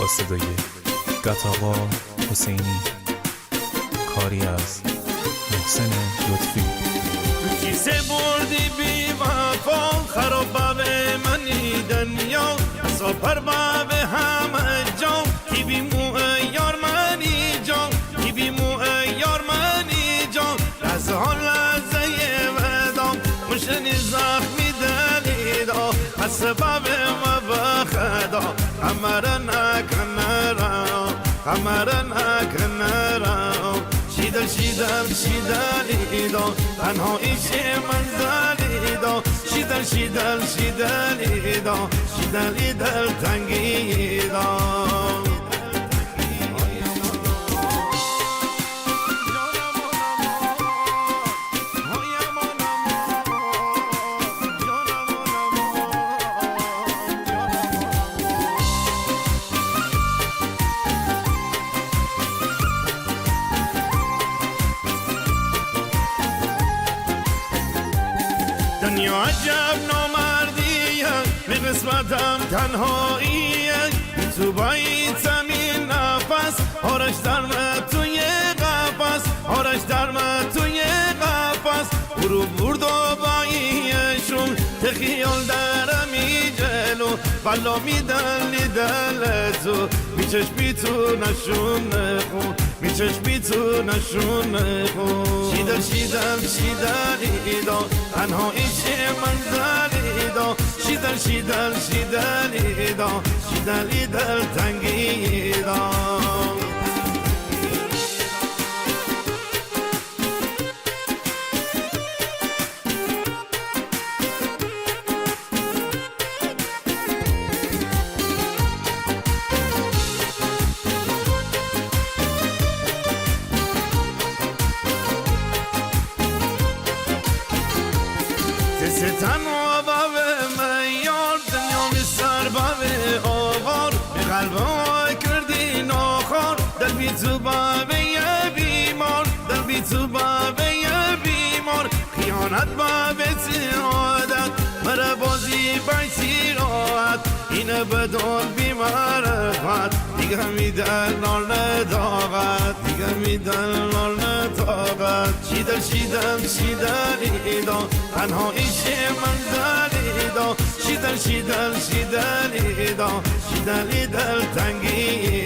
با صدای گتاقا حسینی، کاری از محسن لطفی. تو کیسه بردی بی وفا، خراب به منی دنیا، سپر به همه جا، کی بی مو یار منی جا، کی بی مو یار منی جا، لحظه ها لحظه ودا، مشنی زخمی دلیدا، از سبب ما بخدا، همه نکنرا، همه نکنرا، شیدل شیدل شیدلیدا، تنها ایش منزلیدا، شیدل شیدل شیدلیدا، شیدلی دل تنگیدا. دنیا عجب نامردیه، به قسمتم تنهاییه، تو باید زمین نفس، آرش درمه توی قفس، آرش درمه توی قفس، برو برد و باییشون تخیال درمی جلو، بلا میدلی دل تو، میچش بی تو نشون نخون، میچش بی تو نشون نخون. شیدل شیدل شیدلیدا، تنها ایش منزلیدا، شیدل شیدل شیدلیدا، شیدلی دل تنگیدا. تنها بابه میار، دنیا بسر بابه آوار، به قلبه کردی ناخار، دل بی تو بابه بیمار، دل بی تو بابه بیمار، خیانت بابه عادت، مره بازی بیتی راحت، اینه بدون بیمارفت، دیگه میدل نار نداغت، دیگه میدل نار نداغت. شیدل شیدل شیدلیدا، تنها ایش منزلیدا، شیدل شیدل شیدلیدا، شیدلی دل تنگی